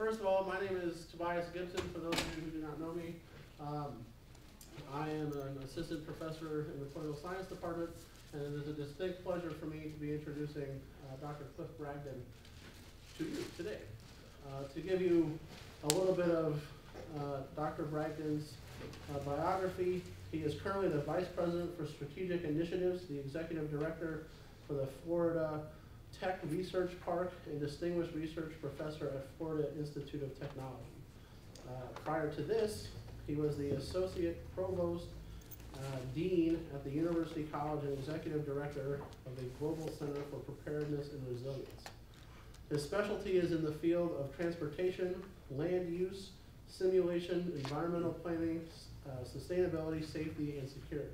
First of all, my name is Tobias Gibson, for those of you who do not know me. I am an assistant professor in the political science department, and it is a distinct pleasure for me to be introducing Dr. Cliff Bragdon to you today. To give you a little bit of Dr. Bragdon's biography, he is currently the Vice President for Strategic Initiatives, the Executive Director for the Florida Tech Research Park, and Distinguished Research Professor at Florida Institute of Technology. Prior to this, he was the Associate Provost Dean at the University College and Executive Director of the Global Center for Preparedness and Resilience. His specialty is in the field of transportation, land use, simulation, environmental planning, sustainability, safety, and security.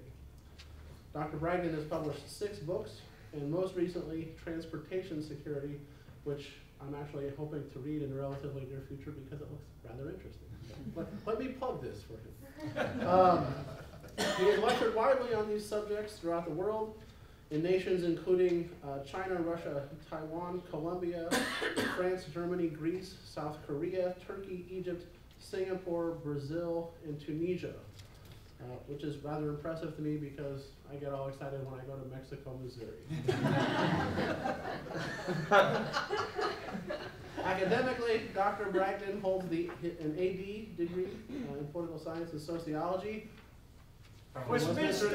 Dr. Bragdon has published 6 books, and most recently, Transportation Security, which I'm actually hoping to read in the relatively near future because it looks rather interesting. Let me plug this for him. He has lectured widely on these subjects throughout the world in nations including China, Russia, Taiwan, Colombia, France, Germany, Greece, South Korea, Turkey, Egypt, Singapore, Brazil, and Tunisia, which is rather impressive to me because I get all excited when I go to Mexico, Missouri. Academically, Dr. Bragdon holds an AD degree in political science and sociology. Westminster.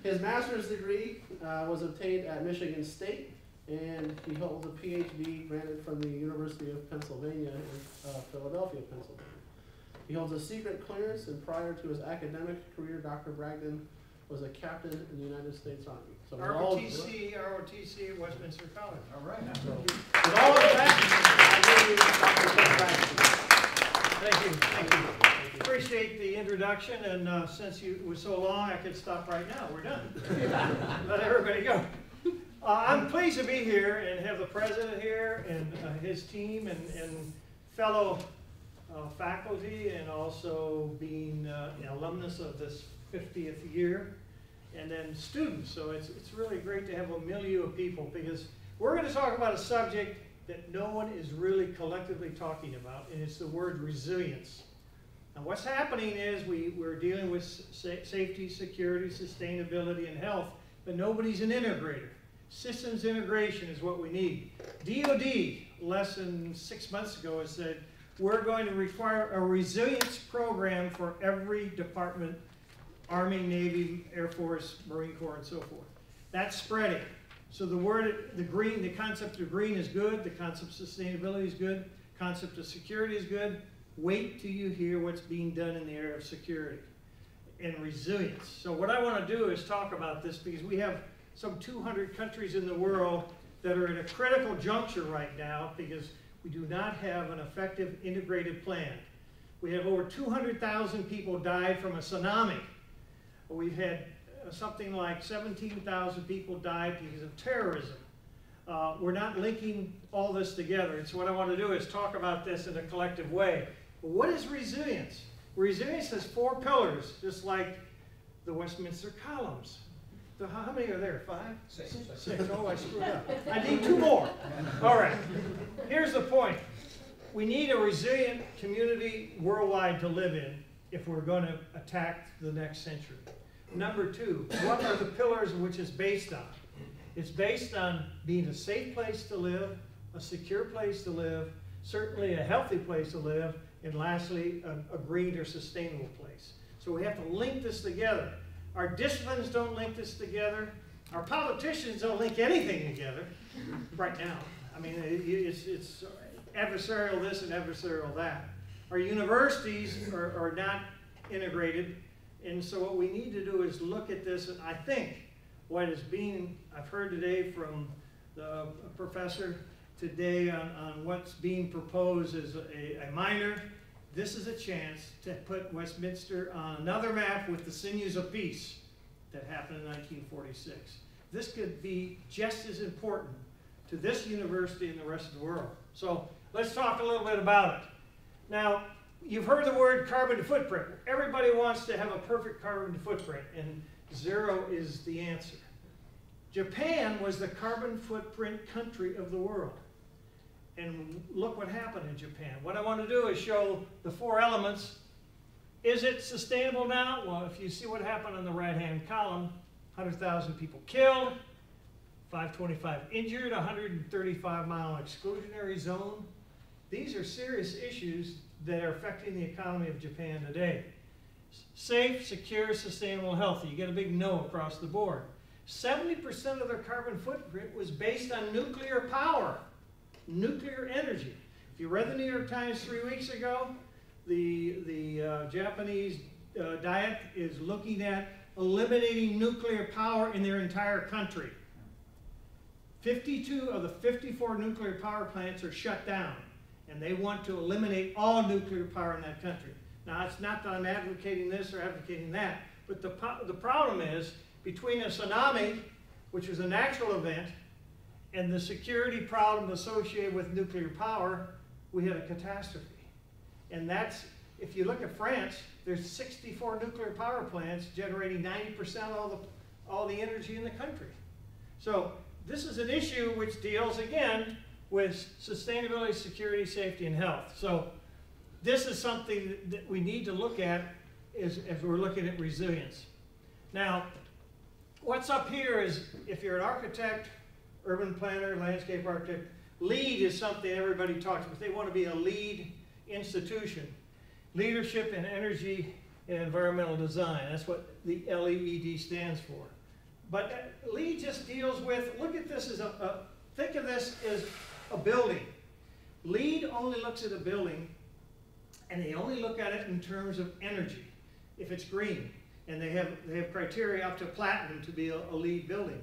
His master's degree was obtained at Michigan State, and he holds a PhD granted from the University of Pennsylvania in Philadelphia, Pennsylvania. He holds a secret clearance, and prior to his academic career, Dr. Bragdon was a captain in the United States Army. So ROTC at Westminster College. All right. So, with all of that, I give you Dr. Bragdon. Thank you. Thank you. Appreciate the introduction, and since it was so long, I could stop right now. We're done. Let everybody go. I'm pleased to be here and have the president here and his team and fellow faculty, and also being an alumnus of this 50th year, and then students. So it's really great to have a milieu of people, because we're going to talk about a subject that no one is really collectively talking about, and it's the word resilience. Now what's happening is we're dealing with safety, security, sustainability, and health, but nobody's an integrator. Systems integration is what we need. DoD, less than 6 months ago, has said, we're going to require a resilience program for every department, Army, Navy, Air Force, Marine Corps, and so forth. That's spreading. So the concept of green is good, the concept of sustainability is good, concept of security is good. Wait till you hear what's being done in the area of security and resilience. So what I want to do is talk about this, because we have some 200 countries in the world that are in a critical juncture right now, because we do not have an effective integrated plan. We have over 200,000 people died from a tsunami. We've had something like 17,000 people died because of terrorism. We're not linking all this together. And so what I want to do is talk about this in a collective way. But what is resilience? Resilience has 4 pillars, just like the Westminster columns. So how many are there? 5? 6. 6. Oh, I screwed up. I need 2 more. All right. Here's the point. We need a resilient community worldwide to live in if we're going to attack the next century. Number 2, what are the pillars which it's based on? It's based on being a safe place to live, a secure place to live, certainly a healthy place to live, and lastly, a green or sustainable place. So we have to link this together. Our disciplines don't link this together. Our politicians don't link anything together right now. I mean, it's adversarial this and adversarial that. Our universities are not integrated. And so what we need to do is look at this, and I think what is being, I've heard today from the professor today on what's being proposed as a minor. This is a chance to put Westminster on another map with the sinews of peace that happened in 1946. This could be just as important to this university and the rest of the world. So let's talk a little bit about it. Now, you've heard the word carbon footprint. Everybody wants to have a perfect carbon footprint, and 0 is the answer. Japan was the carbon footprint country of the world. And look what happened in Japan. What I want to do is show the 4 elements. Is it sustainable now? Well, if you see what happened on the right-hand column, 100,000 people killed, 525 injured, 135-mile exclusionary zone. These are serious issues that are affecting the economy of Japan today. Safe, secure, sustainable, healthy. You get a big no across the board. 70% of their carbon footprint was based on nuclear power, nuclear energy. If you read the New York Times 3 weeks ago, the Japanese Diet is looking at eliminating nuclear power in their entire country. 52 of the 54 nuclear power plants are shut down, and they want to eliminate all nuclear power in that country. Now, it's not that I'm advocating this or advocating that, but the problem is, between a tsunami, which is a natural event, and the security problem associated with nuclear power, we had a catastrophe. And that's, if you look at France, there's 64 nuclear power plants generating 90% of all the energy in the country. So this is an issue which deals, again, with sustainability, security, safety, and health. So this is something that we need to look at as we're looking at resilience. Now, what's up here is, if you're an architect, urban planner, landscape architect, LEED is something everybody talks about. They want to be a LEED institution. Leadership in Energy and Environmental Design. That's what the LEED stands for. But LEED just deals with, look at this as think of this as a building. LEED only looks at a building, and they only look at it in terms of energy, if it's green. And they have criteria up to platinum to be a LEED building.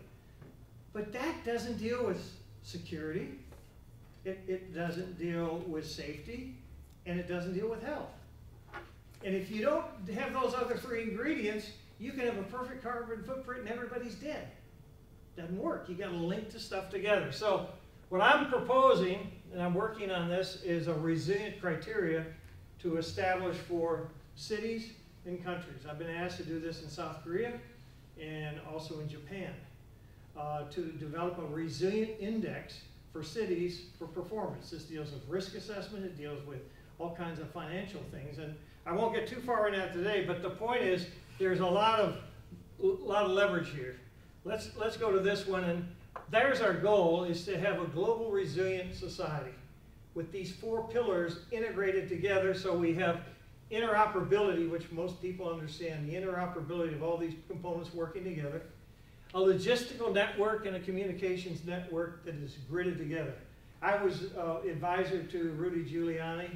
But that doesn't deal with security, it doesn't deal with safety, and it doesn't deal with health. And if you don't have those other 3 ingredients, you can have a perfect carbon footprint and everybody's dead. Doesn't work. You got to link the stuff together. So what I'm proposing, and I'm working on this, is a resilient criteria to establish for cities and countries. I've been asked to do this in South Korea and also in Japan, to develop a resilient index for cities for performance. This deals with risk assessment, it deals with all kinds of financial things, and I won't get too far in that today, but the point is there's a lot of leverage here. Let's go to this one, and there's our goal, is to have a global resilient society with these 4 pillars integrated together, so we have interoperability, which most people understand, the interoperability of all these components working together, a logistical network and a communications network that is gridded together. I was advisor to Rudy Giuliani,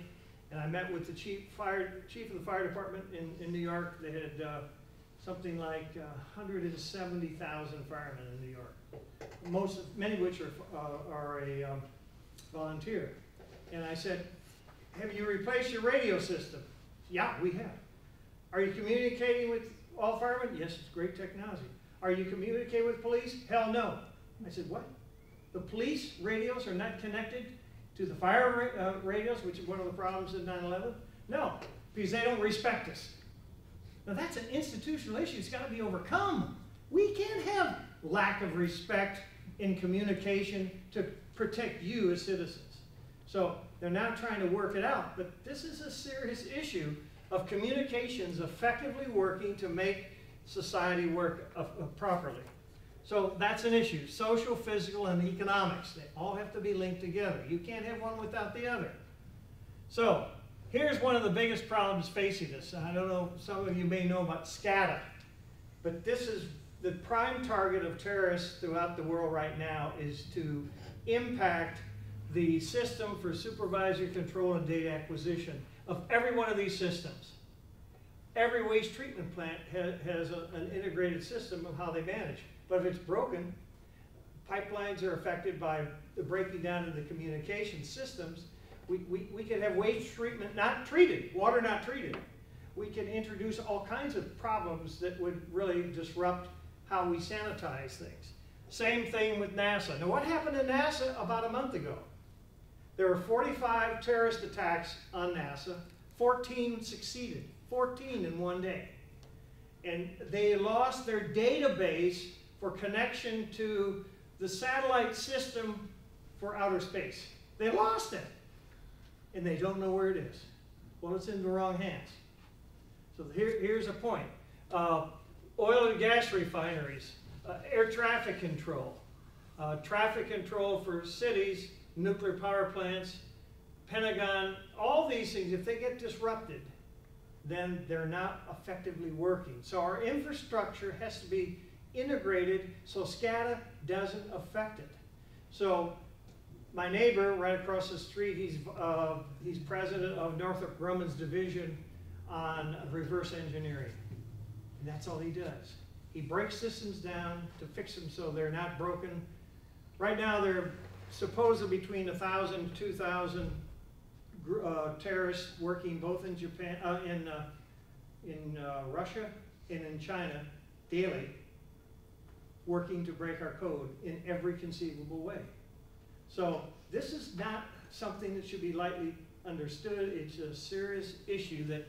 and I met with the chief of the fire department in New York. They had something like 170,000 firemen in New York, many of which are a volunteer. And I said, have you replaced your radio system? Yeah, we have. Are you communicating with all firemen? Yes, it's great technology. Are you communicating with police? Hell no. I said, what? The police radios are not connected to the fire radios, which is one of the problems in 9/11? No, because they don't respect us. Now that's an institutional issue. It's got to be overcome. We can't have lack of respect in communication to protect you as citizens. So they're now trying to work it out, but this is a serious issue of communications effectively working to make society work properly. So that's an issue. Social, physical, and economics. They all have to be linked together. You can't have one without the other. So here's one of the biggest problems facing us. I don't know, some of you may know about SCADA, but this is the prime target of terrorists throughout the world right now, is to impact the system for supervisory control and data acquisition of every one of these systems. Every waste treatment plant has an integrated system of how they manage. But if it's broken, pipelines are affected by the breaking down of the communication systems. We could have waste treatment not treated, water not treated. We can introduce all kinds of problems that would really disrupt how we sanitize things. Same thing with NASA. Now what happened in NASA about a month ago? There were 45 terrorist attacks on NASA, 14 succeeded, 14 in one day. And they lost their database for connection to the satellite system for outer space. They lost it, and they don't know where it is. Well, it's in the wrong hands. So here's a point. Oil and gas refineries, air traffic control for cities, nuclear power plants, Pentagon, all these things, if they get disrupted, then they're not effectively working. So our infrastructure has to be integrated so SCADA doesn't affect it. So my neighbor right across the street, he's president of Northrop Grumman's division on reverse engineering. And that's all he does. He breaks systems down to fix them so they're not broken. Right now they're supposedly between 1,000 and 2,000 terrorists working both in Japan, in Russia and in China daily, working to break our code in every conceivable way. So this is not something that should be lightly understood. It's a serious issue that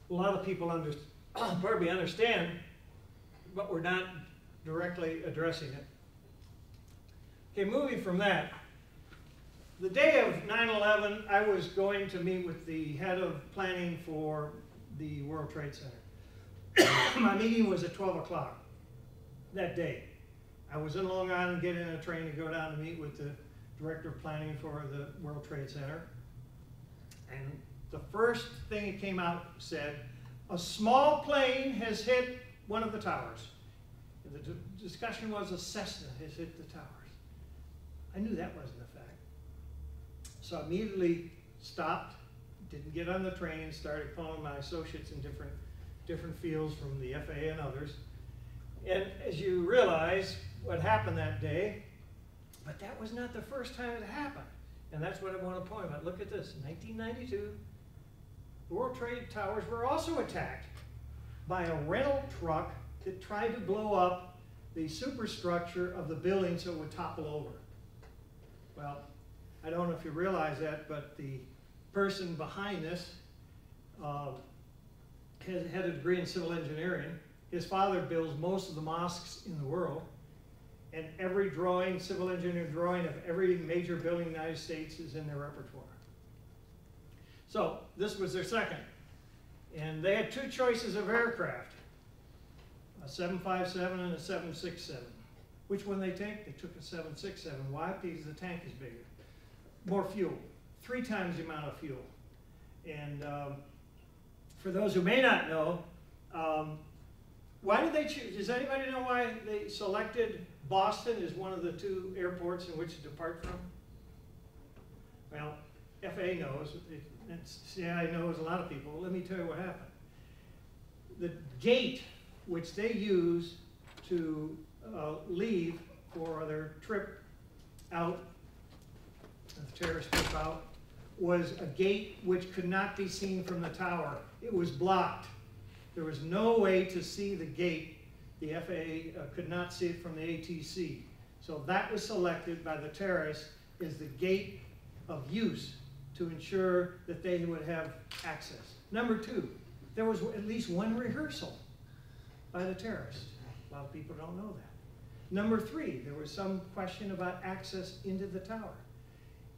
a lot of people probably understand, but we're not directly addressing it. Okay, moving from that, the day of 9/11, I was going to meet with the head of planning for the World Trade Center. My meeting was at 12 o'clock that day. I was in Long Island getting a train to go down to meet with the director of planning for the World Trade Center. And the first thing that came out said, a small plane has hit one of the towers. And the discussion was a Cessna has hit the towers. I knew that wasn't a fact. So I immediately stopped, didn't get on the train, and started calling my associates in different fields from the FAA and others. And as you realize what happened that day, but that was not the first time it happened. And that's what I want to point out. Look at this. In 1992, the World Trade Towers were also attacked by a rental truck that tried to blow up the superstructure of the building so it would topple over. Well, I don't know if you realize that, but the person behind this had a degree in civil engineering. His father builds most of the mosques in the world, and every drawing, civil engineer drawing of every major building in the United States is in their repertoire. So this was their second. And they had two choices of aircraft, a 757 and a 767. Which one they take? They took a 767. Why? Because the tank is bigger. More fuel, 3 times the amount of fuel. And for those who may not know, why did they choose? Does anybody know why they selected Boston as one of the 2 airports in which to depart from? Well, FAA knows, CIA knows, a lot of people. Let me tell you what happened. The gate which they use to leave for their trip out, the terrorist trip out, was a gate which could not be seen from the tower. It was blocked. There was no way to see the gate. The FAA could not see it from the ATC. So that was selected by the terrorists as the gate of use to ensure that they would have access. Number 2, there was at least 1 rehearsal by the terrorists. A lot of people don't know that. Number 3, there was some question about access into the tower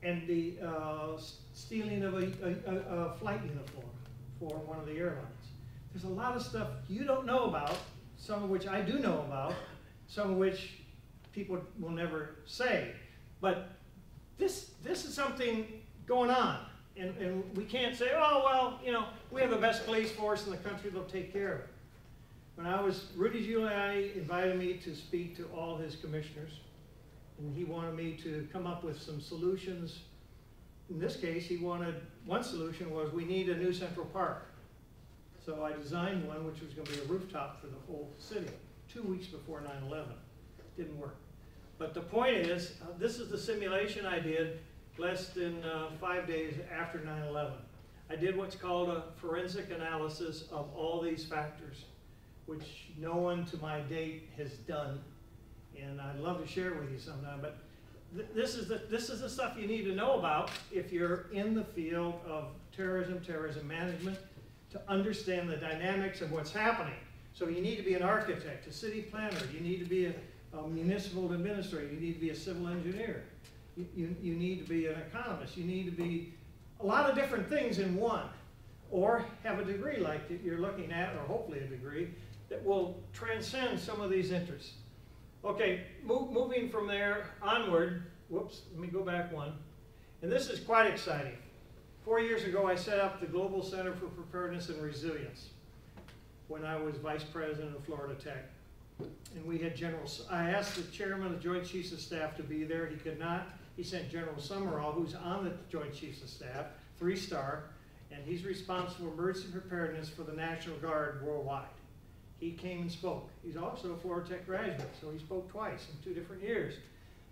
and the stealing of a flight uniform for one of the airlines. There's a lot of stuff you don't know about, some of which I do know about, some of which people will never say. But this is something going on. And we can't say, oh, well, you know, we have the best police force in the country, they'll take care of it. When Rudy Giuliani invited me to speak to all his commissioners, and he wanted me to come up with some solutions. In this case, one solution was we need a new Central Park. So I designed one which was going to be a rooftop for the whole city, 2 weeks before 9/11. Didn't work. But the point is, this is the simulation I did less than 5 days after 9/11. I did what's called a forensic analysis of all these factors, which no one to my date has done. And I'd love to share with you sometime, but this is the stuff you need to know about if you're in the field of terrorism management, to understand the dynamics of what's happening. So you need to be an architect, a city planner, you need to be a a municipal administrator. You need to be a civil engineer. You need to be an economist. You need to be a lot of different things in one. Or have a degree like that you're looking at, or hopefully a degree, that will transcend some of these interests. Okay, moving from there onward, whoops, let me go back one. And this is quite exciting. 4 years ago, I set up the Global Center for Preparedness and Resilience when I was Vice President of Florida Tech. And we had I asked the Chairman of the Joint Chiefs of Staff to be there. He could not. He sent General Summerall, who's on the Joint Chiefs of Staff, 3-star, and he's responsible for emergency preparedness for the National Guard worldwide. He came and spoke. He's also a Florida Tech graduate, so he spoke twice in 2 different years.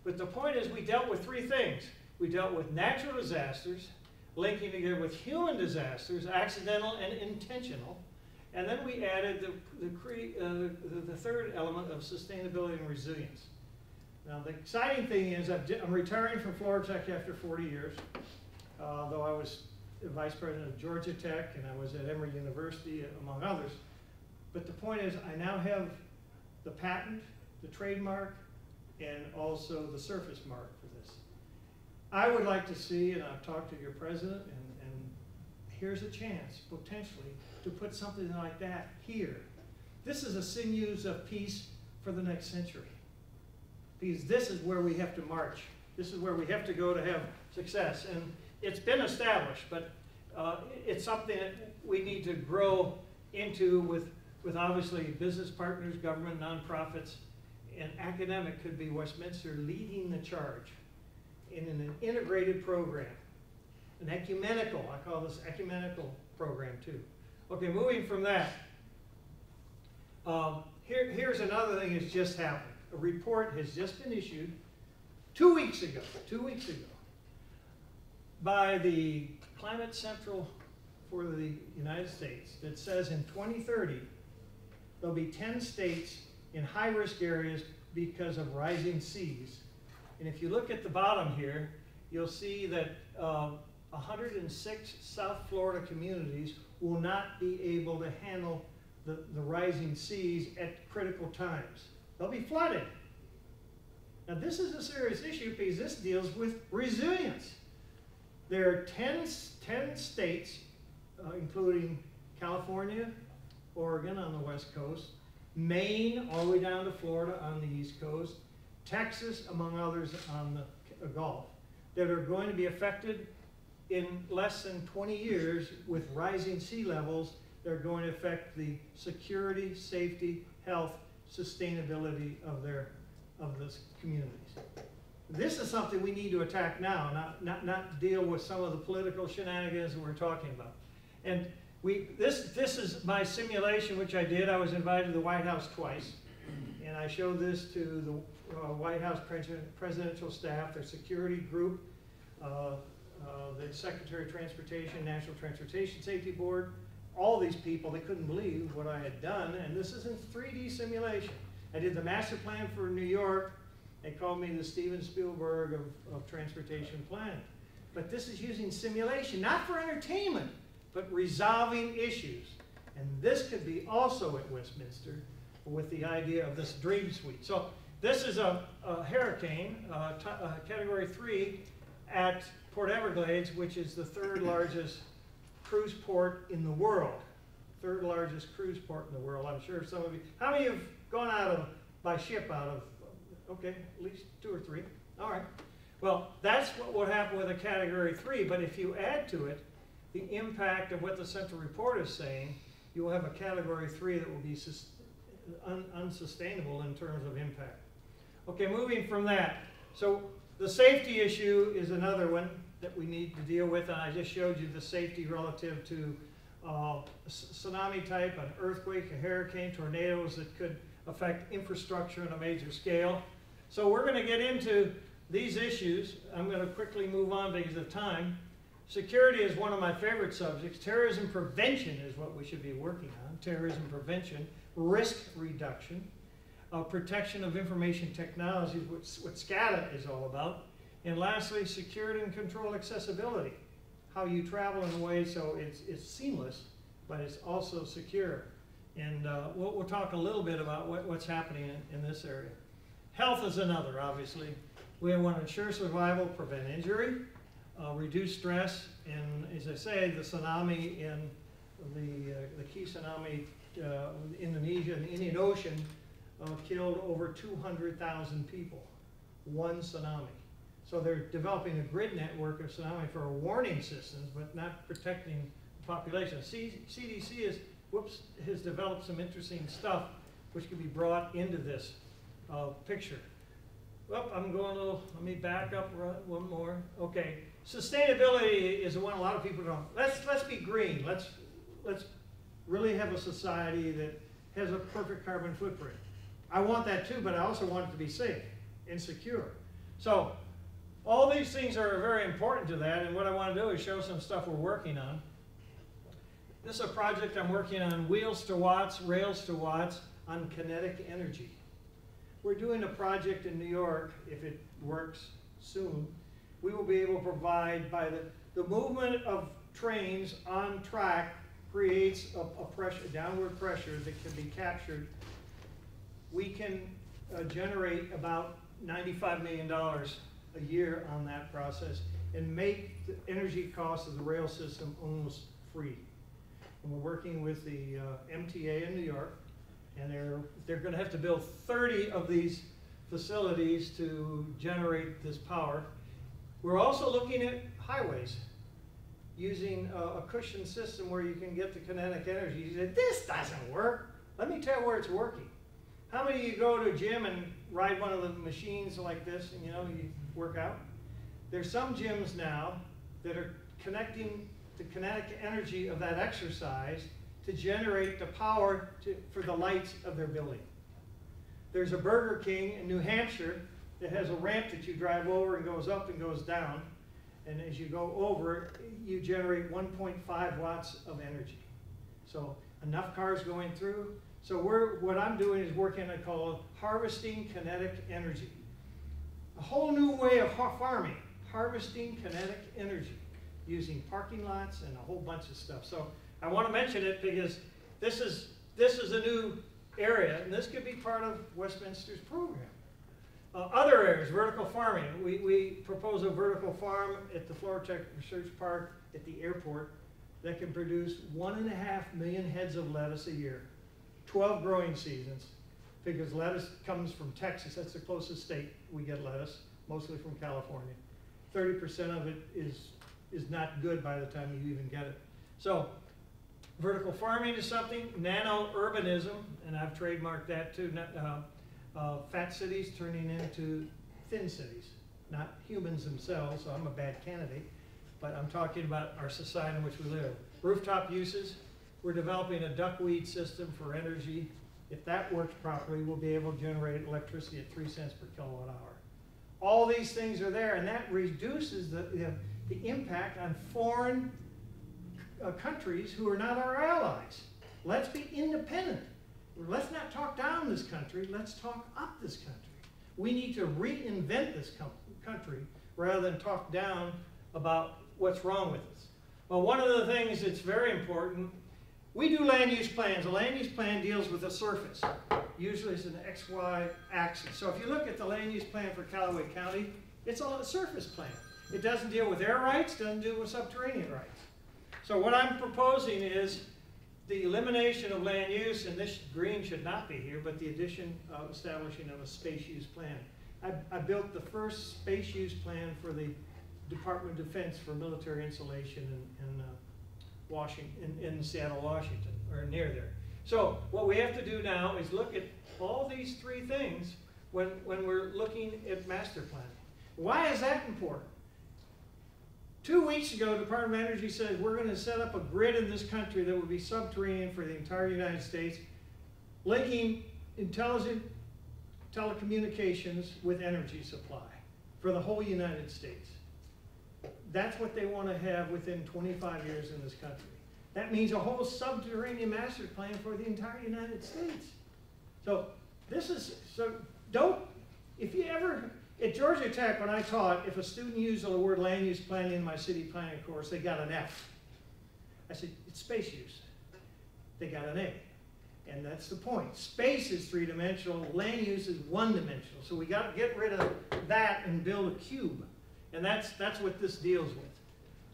But the point is, we dealt with 3 things. We dealt with natural disasters, linking together with human disasters, accidental and intentional. And then we added the third element of sustainability and resilience. Now, the exciting thing is I'm retiring from Florida Tech after 40 years, though I was Vice President of Georgia Tech and I was at Emory University, among others. But the point is, I now have the patent, the trademark, and also the surface mark for this. I would like to see, and I've talked to your president, and here's a chance, potentially, to put something like that here. This is a sinews of peace for the next century. Because this is where we have to march. This is where we have to go to have success. And it's been established, but it's something that we need to grow into with obviously business partners, government, nonprofits, and academic could be Westminster leading the charge in an integrated program. An ecumenical, I call this ecumenical program too. Okay, moving from that, here's another thing that's just happened. A report has just been issued 2 weeks ago, by the Climate Central for the United States that says in 2030, there'll be 10 states in high-risk areas because of rising seas. And if you look at the bottom here, you'll see that 106 South Florida communities will not be able to handle the rising seas at critical times. They'll be flooded. Now this is a serious issue because this deals with resilience. There are 10 states, including California, Oregon on the West Coast, Maine all the way down to Florida on the East Coast, Texas, among others, on the Gulf, that are going to be affected in less than 20 years with rising sea levels that are going to affect the security, safety, health, sustainability of those communities. This is something we need to attack now, not deal with some of the political shenanigans that we're talking about. And this is my simulation, which I did. I was invited to the White House twice, and I showed this to the White House presidential staff, their security group, the Secretary of Transportation, National Transportation Safety Board, all these people. They couldn't believe what I had done, and this is in 3D simulation. I did the master plan for New York. They called me the Steven Spielberg of transportation planning. But this is using simulation, not for entertainment, but resolving issues. And this could be also at Westminster with the idea of this dream suite. So this is a hurricane, category 3 at Port Everglades, which is the 3rd largest cruise port in the world. 3rd largest cruise port in the world. I'm sure some of you, how many have gone by ship out of, okay, at least 2 or 3. All right. Well, that's what would happen with a category 3, but if you add to it the impact of what the central report is saying, you will have a category 3 that will be unsustainable in terms of impact. Okay, moving from that. So the safety issue is another one that we need to deal with, and I just showed you the safety relative to tsunami type, an earthquake, a hurricane, tornadoes that could affect infrastructure on a major scale. So we're going to get into these issues. I'm going to quickly move on because of time. Security is one of my favorite subjects. Terrorism prevention is what we should be working on. Terrorism prevention, risk reduction, protection of information technologies, what SCADA is all about. And lastly, security and control accessibility. How you travel in a way so it's seamless, but it's also secure. And we'll talk a little bit about what's happening in this area. Health is another, obviously. We want to ensure survival, prevent injury, reduce stress, and as I say, the tsunami in the key tsunami in Indonesia and the Indian Ocean killed over 200,000 people. One tsunami. So they're developing a grid network of tsunami for warning systems, but not protecting the population. CDC has developed some interesting stuff which can be brought into this picture. Well, I'm going a little, let me back up one more. Okay, sustainability is the one a lot of people don't. Let's be green. Let's really have a society that has a perfect carbon footprint. I want that too, but I also want it to be safe and secure. So all these things are very important to that, and what I want to do is show some stuff we're working on. This is a project I'm working on, wheels to watts, rails to watts, on kinetic energy. We're doing a project in New York, if it works soon, we will be able to provide, by the movement of trains on track creates a downward pressure that can be captured. We can generate about $95 million a year on that process and make the energy costs of the rail system almost free. And we're working with the MTA in New York, and they're going to have to build 30 of these facilities to generate this power. We're also looking at highways using a cushion system where you can get the kinetic energy. You say, this doesn't work. Let me tell you where it's working. How many of you go to a gym and ride one of the machines like this and you work out? There's some gyms now that are connecting the kinetic energy of that exercise to generate the power for the lights of their building. There's a Burger King in New Hampshire that has a ramp that you drive over and goes up and goes down. And as you go over, you generate 1.5 watts of energy. So enough cars going through. So what I'm doing is working on what I call harvesting kinetic energy. A whole new way of farming, harvesting kinetic energy, using parking lots and a whole bunch of stuff. So I want to mention it because this is a new area, and this could be part of Westminster's program. Other areas, vertical farming. We propose a vertical farm at the Florida Tech Research Park at the airport that can produce 1.5 million heads of lettuce a year, 12 growing seasons, because lettuce comes from Texas. That's the closest state we get lettuce, mostly from California. 30% of it is not good by the time you even get it. So vertical farming is something, nano-urbanism, and I've trademarked that too, fat cities turning into thin cities, not humans themselves, so I'm a bad candidate, but I'm talking about our society in which we live. Rooftop uses, we're developing a duckweed system for energy. If that works properly, we'll be able to generate electricity at 3 cents per kilowatt hour. All these things are there, and that reduces the impact on foreign countries who are not our allies. Let's be independent. Let's not talk down this country, let's talk up this country. We need to reinvent this country rather than talk down about what's wrong with us. Well, one of the things that's very important, we do land use plans. A land use plan deals with the surface. Usually it's an XY axis. So if you look at the land use plan for Callaway County, it's a surface plan. It doesn't deal with air rights, doesn't deal with subterranean rights. So what I'm proposing is the elimination of land use, and this green should not be here, but the addition of establishing of a space use plan. I built the first space use plan for the Department of Defense for military installation in Seattle, Washington, or near there. So what we have to do now is look at all these three things when we're looking at master planning. Why is that important? 2 weeks ago, the Department of Energy said we're going to set up a grid in this country that will be subterranean for the entire United States, linking intelligent telecommunications with energy supply for the whole United States. That's what they want to have within 25 years in this country. That means a whole subterranean master plan for the entire United States. So if you ever, at Georgia Tech, when I taught, if a student used the word land use planning in my city planning course, they got an F. I said, it's space use. They got an A. And that's the point. Space is three-dimensional, land use is one-dimensional. So we got to get rid of that and build a cube. And that's what this deals with.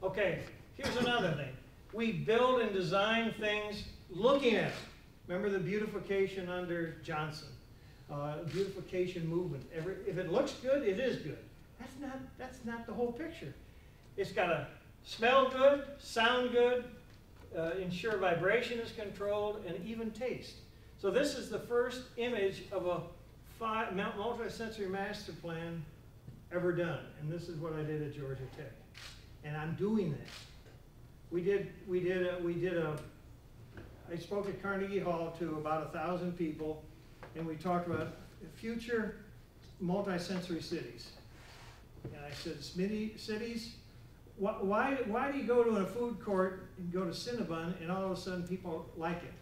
Okay, here's another thing. We build and design things looking at them. Remember the beautification under Johnson, beautification movement. If it looks good, it is good. That's not the whole picture. It's got to smell good, sound good, ensure vibration is controlled, and even taste. So this is the first image of a multi-sensory master plan ever done. And this is what I did at Georgia Tech. And I'm doing that. I spoke at Carnegie Hall to about 1,000 people, and we talked about future multi-sensory cities. And I said, cities, why do you go to a food court and go to Cinnabon and all of a sudden people like it?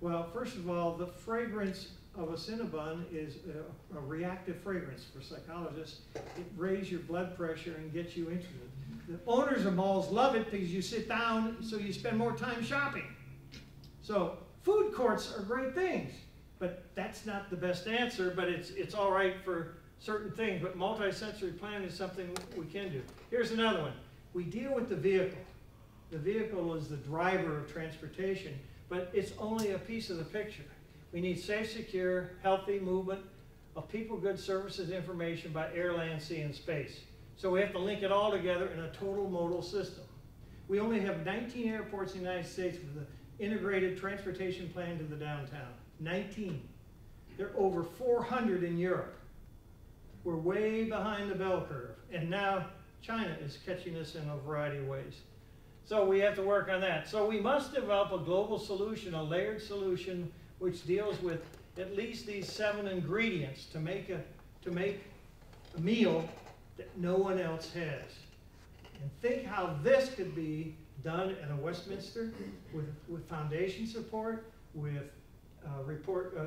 Well, first of all, the fragrance of a Cinnabon is a reactive fragrance for psychologists. It raises your blood pressure and gets you interested. The owners of malls love it because you sit down, so you spend more time shopping. So food courts are great things, but that's not the best answer, but it's all right for certain things. But multi-sensory planning is something we can do. Here's another one. We deal with the vehicle. The vehicle is the driver of transportation, but it's only a piece of the picture. We need safe, secure, healthy movement of people, goods, services, information by air, land, sea, and space. So we have to link it all together in a total modal system. We only have 19 airports in the United States with an integrated transportation plan to the downtown. 19. There are over 400 in Europe. We're way behind the bell curve. And now China is catching us in a variety of ways. So we have to work on that. So we must develop a global solution, a layered solution, which deals with at least these 7 ingredients to make a meal that no one else has. And think how this could be done at a Westminster with foundation support, with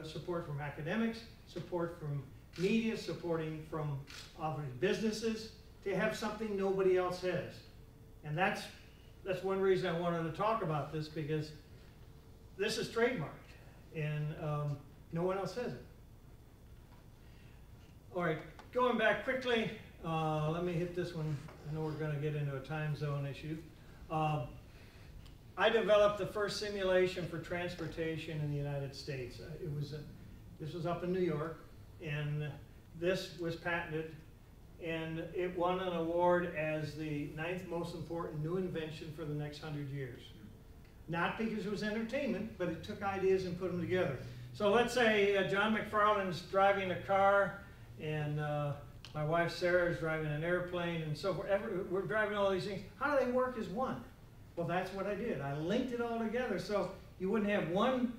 support from academics, support from media, supporting from businesses, to have something nobody else has. And that's one reason I wanted to talk about this, because this is trademarked, and no one else has it. All right, going back quickly, let me hit this one. I know we're going to get into a time zone issue. I developed the first simulation for transportation in the United States. This was up in New York, and this was patented, and it won an award as the 9th most important new invention for the next 100 years. Not because it was entertainment, but it took ideas and put them together. So let's say John McFarland's driving a car, and my wife Sarah is driving an airplane, and so we're driving all these things. How do they work as one? Well, that's what I did. I linked it all together so you wouldn't have one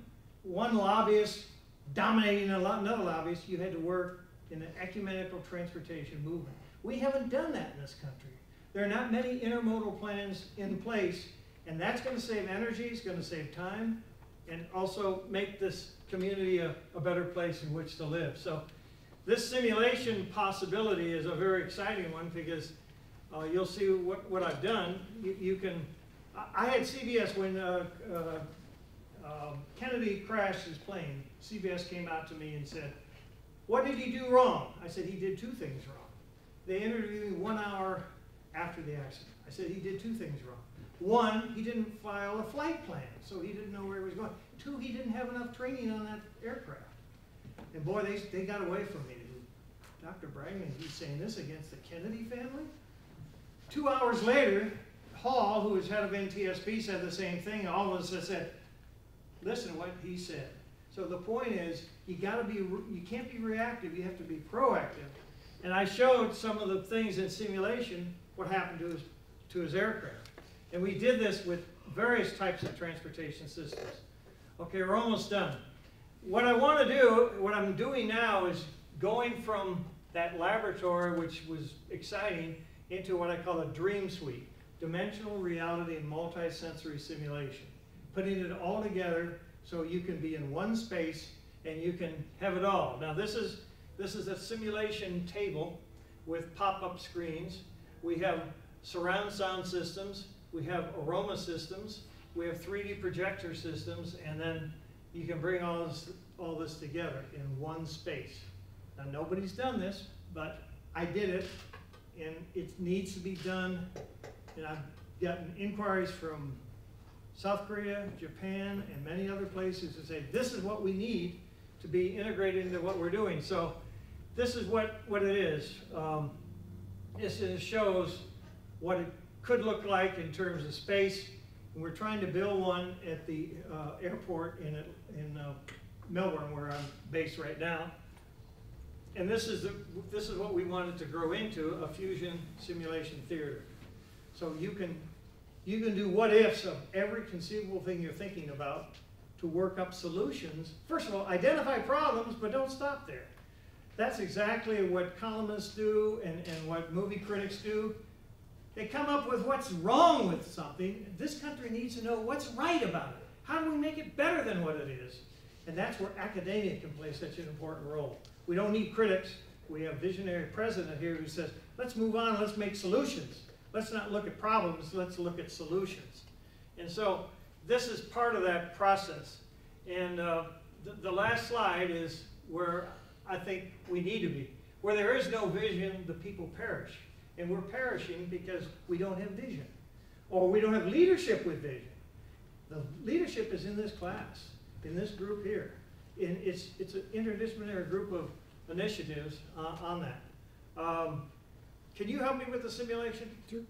lobbyist dominating another lobbyist. You had to work in an ecumenical transportation movement. We haven't done that in this country. There are not many intermodal plans in place, and that's going to save energy, it's going to save time, and also make this community a better place in which to live. So this simulation possibility is a very exciting one, because you'll see what I've done. I had CBS when Kennedy crashed his plane. CBS came out to me and said, "What did he do wrong?" I said, "He did 2 things wrong." They interviewed me 1 hour after the accident. I said, "He did 2 things wrong. 1, he didn't file a flight plan, so he didn't know where he was going. 2, he didn't have enough training on that aircraft." And boy, they got away from me. Dr. Bragdon, he's saying this against the Kennedy family? 2 hours later, Hall, who was head of NTSB, said the same thing. All of us said, listen to what he said. So the point is, you can't be reactive, you have to be proactive. And I showed some of the things in simulation, what happened to his aircraft. And we did this with various types of transportation systems. Okay, we're almost done. What I want to do, what I'm doing now, is going from that laboratory, which was exciting, into what I call a dream suite, dimensional reality and multi-sensory simulation. Putting it all together so you can be in one space and you can have it all. Now this is a simulation table with pop-up screens. We have surround sound systems, we have aroma systems, we have 3D projector systems, and then you can bring all this together in one space. Now, nobody's done this, but I did it, and it needs to be done. And I've gotten inquiries from South Korea, Japan, and many other places to say, this is what we need to be integrated into what we're doing. So this is what it is. This shows what it could look like in terms of space. And we're trying to build one at the airport in Melbourne, where I'm based right now. And this is what we wanted to grow into, a fusion simulation theater. So you can do what ifs of every conceivable thing you're thinking about to work up solutions. First of all, identify problems, but don't stop there. That's exactly what columnists do and what movie critics do. They come up with what's wrong with something. This country needs to know what's right about it. How do we make it better than what it is? And that's where academia can play such an important role. We don't need critics. We have a visionary president here who says, let's move on, let's make solutions. Let's not look at problems, let's look at solutions. And so this is part of that process. And the last slide is where I think we need to be. Where there is no vision, the people perish. And we're perishing because we don't have vision. Or we don't have leadership with vision. The leadership is in this class, in this group here. And it's an interdisciplinary group of initiatives on that. Can you help me with the simulation? Sure.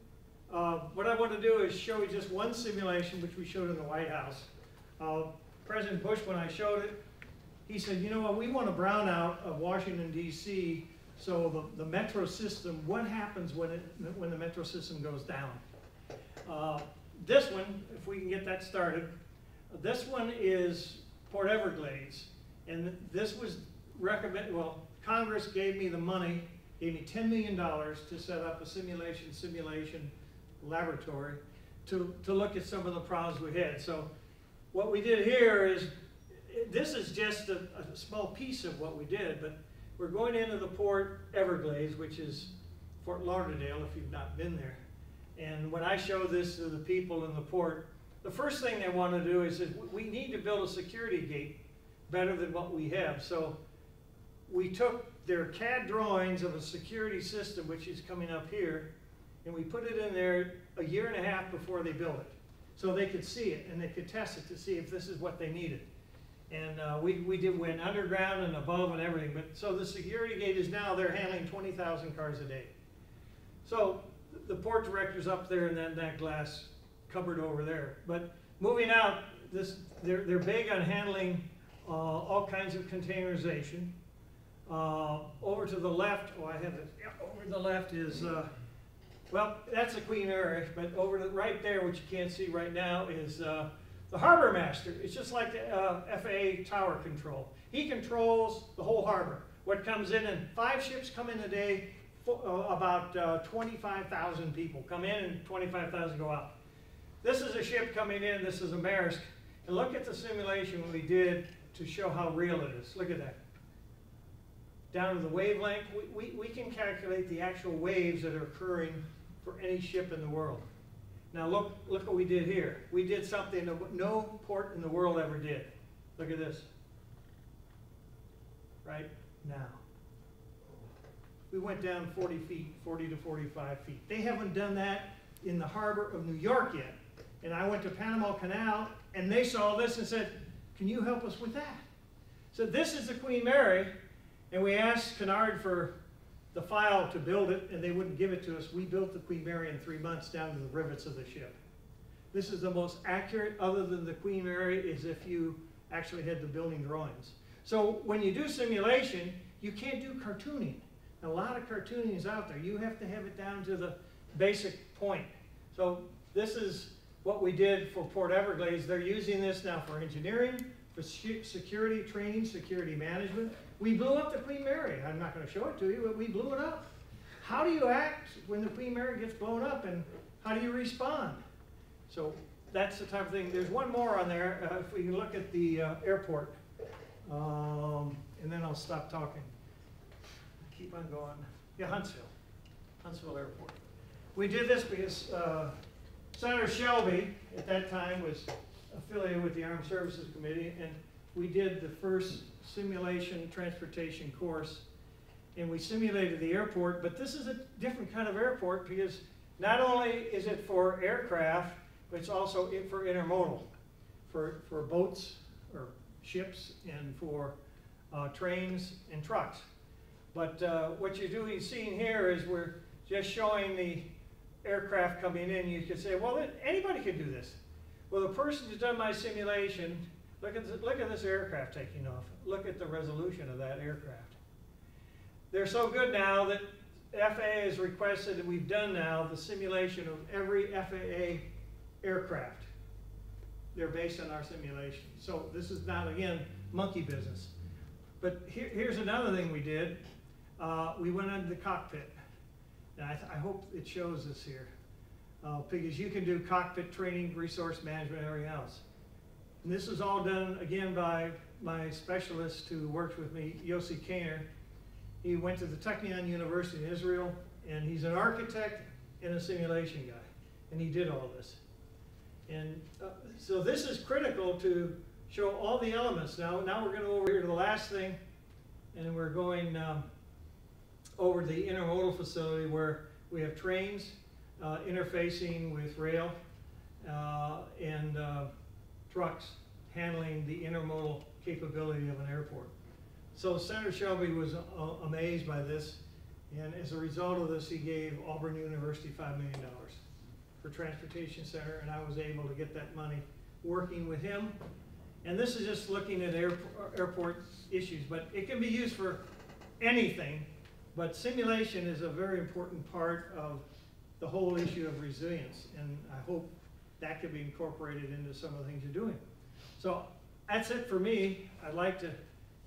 What I want to do is show you just one simulation, which we showed in the White House. President Bush, when I showed it, he said, you know what, we want a brownout of Washington, D.C., so the metro system, what happens when the metro system goes down? This one, if we can get that started, this one is Port Everglades. And this was recommended, well, Congress gave me the money, gave me $10 million to set up a simulation laboratory to look at some of the problems we had. So what we did here is, this is just a small piece of what we did, but we're going into the Port Everglades, which is Fort Lauderdale, if you've not been there. And when I show this to the people in the port, the first thing they want to do is that we need to build a security gate better than what we have. So we took their CAD drawings of a security system, which is coming up here, and we put it in there a year and a half before they built it. So they could see it, and they could test it to see if this is what they needed. And we went underground and above and everything. But so the security gate is now, they're handling 20,000 cars a day. So the port director's up there in that glass cupboard over there. But moving out, they're big on handling all kinds of containerization. Over to the left, oh, I have it. Yeah, over to the left is, well, that's the Queen Mary, but over to right there, which you can't see right now, is the harbor master. It's just like the FAA tower control. He controls the whole harbor. What comes in, and 5 ships come in a day, about 25,000 people come in and 25,000 go out. This is a ship coming in, this is a Maersk. And look at the simulation we did to show how real it is. Look at that. Down to the wavelength, we can calculate the actual waves that are occurring for any ship in the world. Now look what we did here. We did something that no port in the world ever did. Look at this. Right now. We went down 40 feet, 40 to 45 feet. They haven't done that in the harbor of New York yet. And I went to Panama Canal, and they saw this and said, can you help us with that? So this is the Queen Mary, and we asked Kinetic for the file to build it, and they wouldn't give it to us. We built the Queen Mary in 3 months down to the rivets of the ship. This is the most accurate, other than the Queen Mary, is if you actually had the building drawings. So when you do simulation, you can't do cartooning. A lot of cartooning is out there. You have to have it down to the basic point. So this is what we did for Port Everglades. They're using this now for engineering, for security training, security management. We blew up the Queen Mary. I'm not going to show it to you, but we blew it up. How do you act when the Queen Mary gets blown up, and how do you respond? So that's the type of thing. There's one more on there. If we can look at the airport, and then I'll stop talking. Keep on going. Yeah, Huntsville Airport. We did this because Senator Shelby, at that time, was affiliated with the Armed Services Committee, and we did the first simulation transportation course, and we simulated the airport, but this is a different kind of airport because not only is it for aircraft, but it's also for intermodal, for boats or ships and for trains and trucks. But what you're seeing here is we're just showing the aircraft coming in. You could say, well, anybody could do this. Well, the person who's done my simulation, look at this aircraft taking off. Look at the resolution of that aircraft. They're so good now that FAA has requested that we've done now the simulation of every FAA aircraft. They're based on our simulation. So this is not, again, monkey business. But here's another thing we did. We went into the cockpit. And I hope it shows this here. Because you can do cockpit training, resource management, everything else. And this is all done, again, by my specialist who works with me, Yossi Kainer. He went to the Technion University in Israel, and he's an architect and a simulation guy. And he did all this. And so this is critical to show all the elements. Now we're going to go over here to the last thing, and we're going over to the intermodal facility where we have trains interfacing with rail and trucks handling the intermodal capability of an airport. So Senator Shelby was amazed by this, and as a result of this, he gave Auburn University $5 million for Transportation Center, and I was able to get that money working with him. And this is just looking at airport issues, but it can be used for anything, but simulation is a very important part of the whole issue of resilience, and I hope that can be incorporated into some of the things you're doing. So that's it for me. I'd like to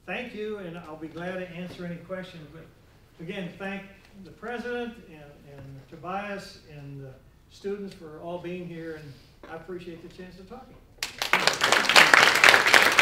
thank you, and I'll be glad to answer any questions, but again, thank the President and Tobias and the students for all being here, and I appreciate the chance to talk to you.